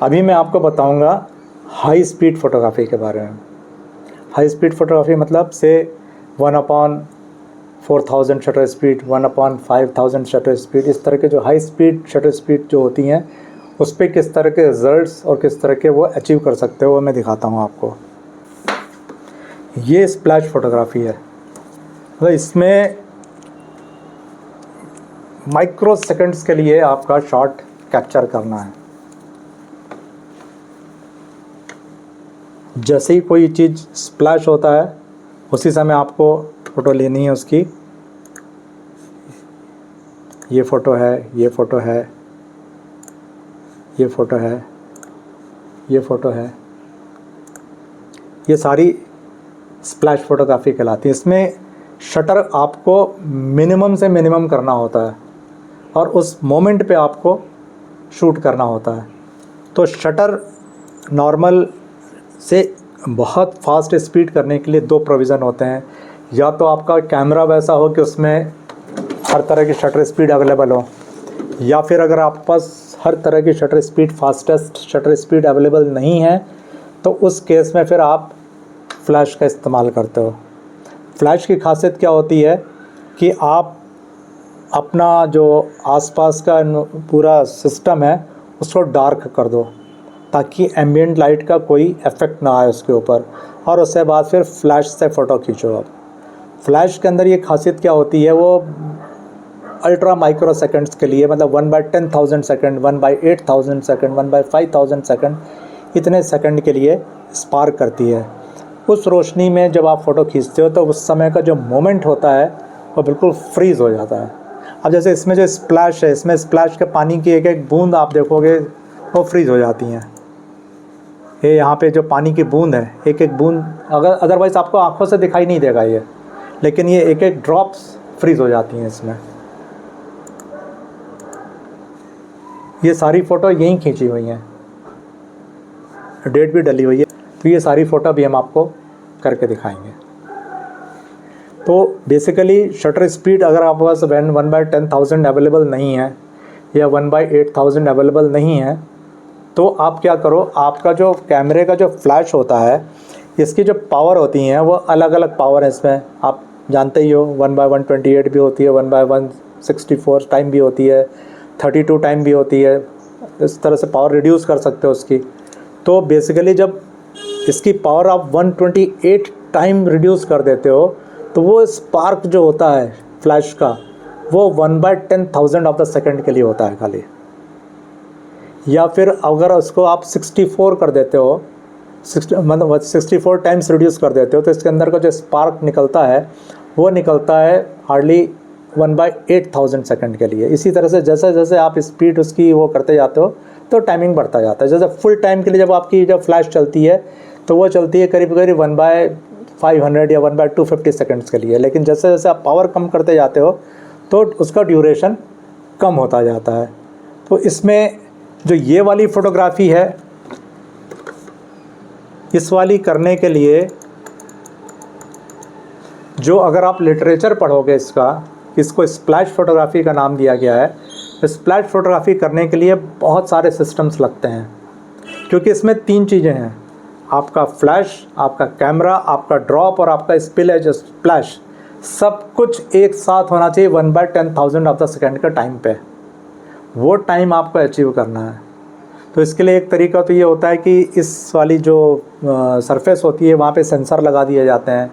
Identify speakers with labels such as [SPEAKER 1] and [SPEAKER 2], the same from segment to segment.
[SPEAKER 1] अभी मैं आपको बताऊंगा हाई स्पीड फ़ोटोग्राफी के बारे में। हाई स्पीड फ़ोटोग्राफी मतलब से 1/4000 शटर स्पीड, 1/5000 शटर स्पीड, इस तरह के जो हाई स्पीड शटर स्पीड जो होती हैं उस पर किस तरह के रिजल्ट्स और किस तरह के वो अचीव कर सकते हो वो मैं दिखाता हूँ आपको। ये स्प्लैश फ़ोटोग्राफी है, मतलब इसमें माइक्रो सेकंड्स के लिए आपका शॉट कैप्चर करना है। जैसे ही कोई चीज़ स्प्लैश होता है उसी समय आपको फ़ोटो लेनी है उसकी। ये फ़ोटो है, ये फ़ोटो है, ये फ़ोटो है, ये फ़ोटो है, ये सारी स्प्लैश फ़ोटोग्राफी कहलाती है। इसमें शटर आपको मिनिमम से मिनिमम करना होता है और उस मोमेंट पे आपको शूट करना होता है। तो शटर नॉर्मल से बहुत फास्ट स्पीड करने के लिए दो प्रोविज़न होते हैं। या तो आपका कैमरा वैसा हो कि उसमें हर तरह की शटर स्पीड अवेलेबल हो, या फिर अगर आपके पास हर तरह की shutter speed, fastest shutter speed available नहीं है तो उस केस में फिर आप फ्लैश का इस्तेमाल करते हो। फ्लैश की खासियत क्या होती है कि आप अपना जो आसपास का पूरा सिस्टम है उसको डार्क कर दो ताकि एम्बिएंट लाइट का कोई इफ़ेक्ट ना आए उसके ऊपर, और उसके बाद फिर फ्लैश से फ़ोटो खींचो। आप फ्लैश के अंदर ये खासियत क्या होती है, वो अल्ट्रा माइक्रो सेकंड्स के लिए, मतलब 1/10,000 सेकंड, 1/8000 सेकंड, 1/5000 सेकंड, इतने सेकंड के लिए स्पार्क करती है। उस रोशनी में जब आप फ़ोटो खींचते हो तो उस समय का जो मोमेंट होता है वो बिल्कुल फ्रीज़ हो जाता है। अब जैसे इसमें जो स्प्लैश है, इसमें स्प्लैश के पानी की एक एक बूंद आप देखोगे वो फ्रीज़ हो जाती हैं। ये यहाँ पे जो पानी की बूंद है, एक एक बूंद अगर अदरवाइज़ आपको आंखों से दिखाई नहीं देगा ये, लेकिन ये एक एक ड्रॉप्स फ्रीज़ हो जाती हैं इसमें। ये सारी फ़ोटो यहीं खींची हुई हैं, डेट भी डली हुई है, तो ये सारी फ़ोटो भी हम आपको करके दिखाएंगे। तो बेसिकली शटर स्पीड अगर आपके पास 1/10,000 अवेलेबल नहीं है या 1/8000 अवेलेबल नहीं है तो आप क्या करो, आपका जो कैमरे का जो फ्लैश होता है इसकी जो पावर होती हैं वो अलग अलग पावर है इसमें, आप जानते ही हो। 1/128 भी होती है, 1/164 टाइम भी होती है, 32 टाइम भी होती है। इस तरह से पावर रिड्यूस कर सकते हो उसकी। तो बेसिकली जब इसकी पावर आप 128 टाइम रिड्यूस कर देते हो तो वो स्पार्क जो होता है फ्लैश का वो 1/10,000 ऑफ द सेकंड के लिए होता है खाली। या फिर अगर उसको आप 64 कर देते हो, मतलब 64 टाइम्स रिड्यूस कर देते हो तो इसके अंदर का जो स्पार्क निकलता है वो निकलता है हार्डली 1/8000 सेकंड के लिए। इसी तरह से जैसे जैसे आप स्पीड उसकी वो करते जाते हो तो टाइमिंग बढ़ता जाता है। जैसे फुल टाइम के लिए जब आपकी जब फ्लैश चलती है तो वो चलती है करीब करीब 1/500 या 1/250 सेकंड्स के लिए, लेकिन जैसे जैसे आप पावर कम करते जाते हो तो उसका ड्यूरेशन कम होता जाता है। तो इसमें जो ये वाली फ़ोटोग्राफी है, इस वाली करने के लिए जो अगर आप लिटरेचर पढ़ोगे इसको स्प्लैश फ़ोटोग्राफी का नाम दिया गया है। स्प्लैश फ़ोटोग्राफी करने के लिए बहुत सारे सिस्टम्स लगते हैं, क्योंकि इसमें 3 चीज़ें हैं, आपका फ्लैश, आपका कैमरा, आपका ड्रॉप और आपका स्पिलेज स्प्लैश, सब कुछ एक साथ होना चाहिए 1/10,000 ऑफ द सेकेंड का टाइम पे। वो टाइम आपको अचीव करना है। तो इसके लिए एक तरीका तो ये होता है कि इस वाली जो सरफेस होती है वहाँ पे सेंसर लगा दिए जाते हैं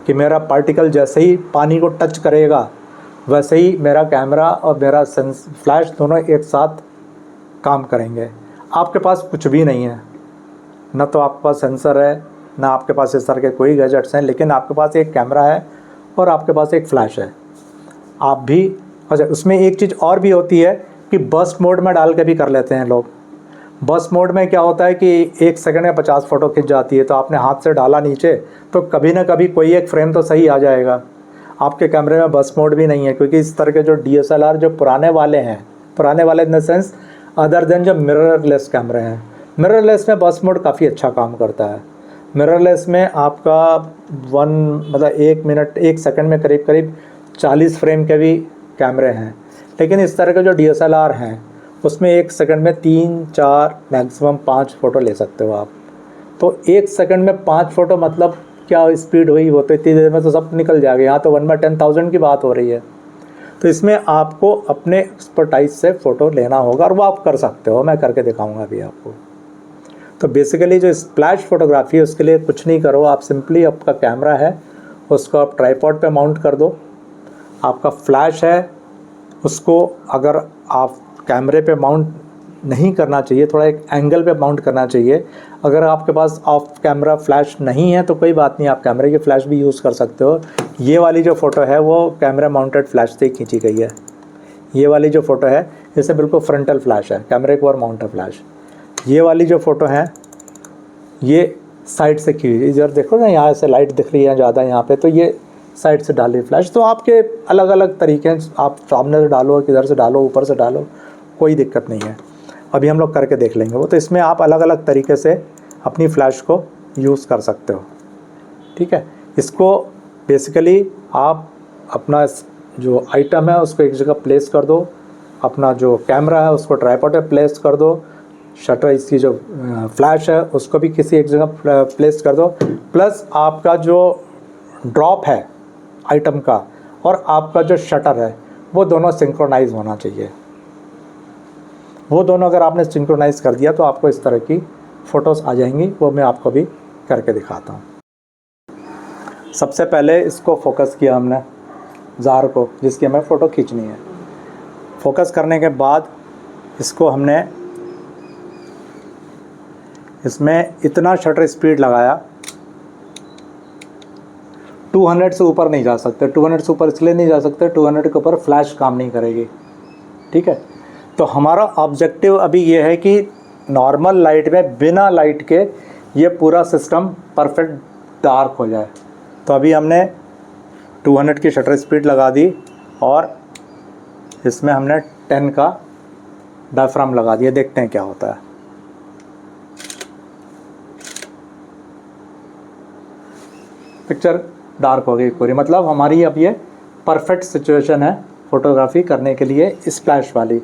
[SPEAKER 1] कि मेरा पार्टिकल जैसे ही पानी को टच करेगा वैसे ही मेरा कैमरा और मेरा फ्लैश दोनों एक साथ काम करेंगे। आपके पास कुछ भी नहीं है, ना तो आपके पास सेंसर है, ना आपके पास इस तरह के कोई गैजेट्स हैं, लेकिन आपके पास एक कैमरा है और आपके पास एक फ़्लैश है। आप भी अच्छा, उसमें एक चीज़ और भी होती है कि बर्स्ट मोड में डाल के भी कर लेते हैं लोग। बर्स्ट मोड में क्या होता है कि 1 सेकंड में 50 फ़ोटो खिंच जाती है, तो आपने हाथ से डाला नीचे तो कभी ना कभी कोई एक फ्रेम तो सही आ जाएगा। आपके कैमरे में बर्स्ट मोड भी नहीं है, क्योंकि इस तरह के जो DSLR जो पुराने वाले हैं, पुराने वाले in the sense other than जो मिररलेस कैमरे हैं, मिररलेस में बर्स्ट मोड काफ़ी अच्छा काम करता है। मिररलेस में आपका 1 मिनट 1 सेकंड में करीब करीब 40 फ्रेम के भी कैमरे हैं, लेकिन इस तरह के जो DSLR हैं उसमें 1 सेकंड में 3-4 मैक्सिमम 5 फ़ोटो ले सकते हो आप। तो 1 सेकंड में 5 फ़ोटो मतलब क्या स्पीड हुई, वो तो इतनी देर में तो सब निकल जाएगा। यहाँ तो 1/10,000 की बात हो रही है। तो इसमें आपको अपने एक्सपर्टाइज से फ़ोटो लेना होगा और वो आप कर सकते हो, मैं करके दिखाऊंगा अभी आपको। तो बेसिकली जो स्प्लैश फोटोग्राफी है उसके लिए कुछ नहीं करो, आप सिंपली आपका कैमरा है उसको आप ट्राइपॉड पे माउंट कर दो। आपका फ्लैश है उसको अगर आप कैमरे पे माउंट नहीं करना चाहिए, थोड़ा एक एंगल पे माउंट करना चाहिए। अगर आपके पास ऑफ कैमरा फ्लैश नहीं है तो कोई बात नहीं, आप कैमरे की फ्लैश भी यूज़ कर सकते हो। ये वाली जो फ़ोटो है वो कैमरा माउंटेड फ्लैश से खींची गई है। ये वाली जो फ़ोटो है जैसे बिल्कुल फ्रंटल फ्लैश है, कैमरे के ऊपर माउंट है फ्लैश। ये वाली जो फ़ोटो है ये साइड से खींची, इधर देखो ना, यहाँ से लाइट दिख रही है ज़्यादा यहाँ पे, तो ये साइड से डाली फ्लैश। तो आपके अलग अलग तरीके हैं, आप सामने से डालो, किधर से डालो, ऊपर से डालो, कोई दिक्कत नहीं है। अभी हम लोग करके देख लेंगे वो। तो इसमें आप अलग अलग तरीके से अपनी फ्लैश को यूज़ कर सकते हो, ठीक है। इसको बेसिकली आप अपना जो आइटम है उसको एक जगह प्लेस कर दो, अपना जो कैमरा है उसको ट्राइपॉड पे प्लेस कर दो, शटर इसकी जो फ्लैश है उसको भी किसी एक जगह प्लेस कर दो, प्लस आपका जो ड्रॉप है आइटम का और आपका जो शटर है वो दोनों सिंक्रोनाइज होना चाहिए। वो दोनों अगर आपने सिंक्रोनाइज कर दिया तो आपको इस तरह की फ़ोटोज़ आ जाएंगी। वो मैं आपको भी करके दिखाता हूँ। सबसे पहले इसको फोकस किया हमने, जार को जिसकी हमें फ़ोटो खींचनी है। फोकस करने के बाद इसको हमने इसमें इतना शटर स्पीड लगाया, 200 से ऊपर नहीं जा सकते। 200 से ऊपर इसलिए नहीं जा सकते, 200 के ऊपर फ्लैश काम नहीं करेगी, ठीक है। तो हमारा ऑब्जेक्टिव अभी ये है कि नॉर्मल लाइट में बिना लाइट के ये पूरा सिस्टम परफेक्ट डार्क हो जाए। तो अभी हमने 200 की शटर स्पीड लगा दी और इसमें हमने 10 का डायफ्राम लगा दिया। देखते हैं क्या होता है। पिक्चर डार्क हो गई पूरी, मतलब हमारी अब ये परफेक्ट सिचुएशन है फ़ोटोग्राफी करने के लिए स्प्लैश वाली,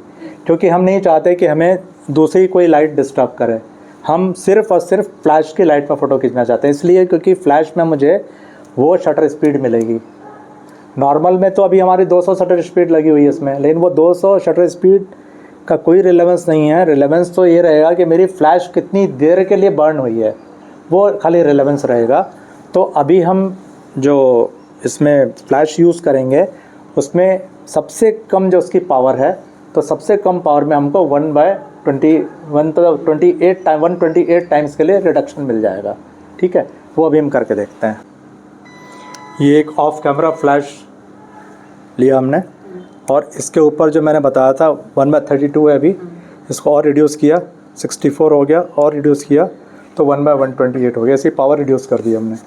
[SPEAKER 1] क्योंकि हम नहीं चाहते कि हमें दूसरी कोई लाइट डिस्टर्ब करे। हम सिर्फ़ और सिर्फ फ्लैश की लाइट पर फ़ोटो खींचना चाहते हैं, इसलिए क्योंकि फ्लैश में मुझे वो शटर स्पीड मिलेगी। नॉर्मल में तो अभी हमारी 200 शटर स्पीड लगी हुई है इसमें, लेकिन वो 200 शटर स्पीड का कोई रिलेवेंस नहीं है। रिलेवेंस तो ये रहेगा कि मेरी फ़्लैश कितनी देर के लिए बर्न हुई है, वो खाली रिलेवेंस रहेगा। तो अभी हम जो इसमें फ़्लैश यूज़ करेंगे उसमें सबसे कम जो उसकी पावर है, तो सबसे कम पावर में हमको 1/28 टाइम्स के लिए रिडक्शन मिल जाएगा, ठीक है। वो अभी हम करके देखते हैं। ये एक ऑफ कैमरा फ्लैश लिया हमने और इसके ऊपर जो मैंने बताया था 1/32 है, अभी इसको और रिड्यूस किया, 64 हो गया, और रिड्यूस किया तो 1/128 हो गया। ऐसी पावर रिड्यूस कर दी हमने,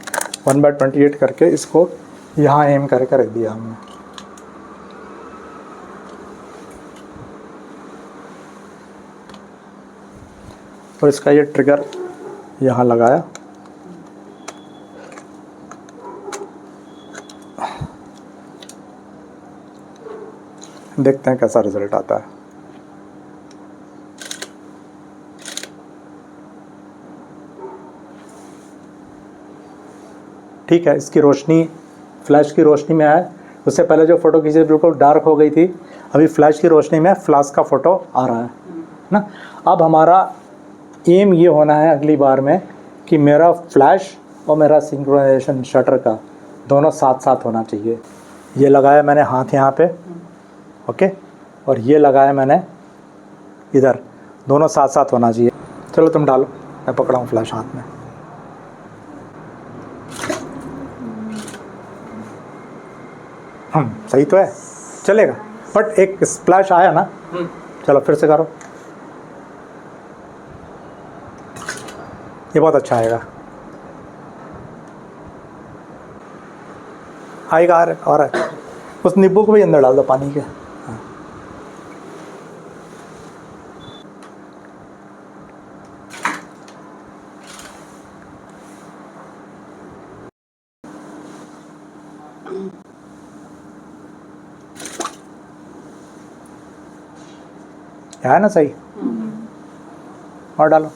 [SPEAKER 1] 1/28 करके इसको यहाँ एम करके रख दिया हमने। और इसका ये ट्रिगर यहाँ लगाया, देखते हैं कैसा रिज़ल्ट आता है। ठीक है, इसकी रोशनी फ्लैश की रोशनी में है। उससे पहले जो फ़ोटो खींची बिल्कुल डार्क हो गई थी, अभी फ्लैश की रोशनी में फ्लैश का फ़ोटो आ रहा है ना। अब हमारा एम ये होना है अगली बार में कि मेरा फ्लैश और मेरा सिंक्रोनाइजेशन शटर का दोनों साथ साथ होना चाहिए। ये लगाया मैंने हाथ यहाँ पे, ओके, और ये लगाया मैंने इधर, दोनों साथ साथ होना चाहिए। चलो तुम डालो, मैं पकड़ा हूँ फ्लैश हाथ में। सही तो है, चलेगा, बट एक स्प्लैश आया ना। चलो फिर से करो, ये बहुत अच्छा आएगा, आएगा और है। उस नींबू को भी अंदर डाल दो पानी के। हाँ। है ना सही? और डालो।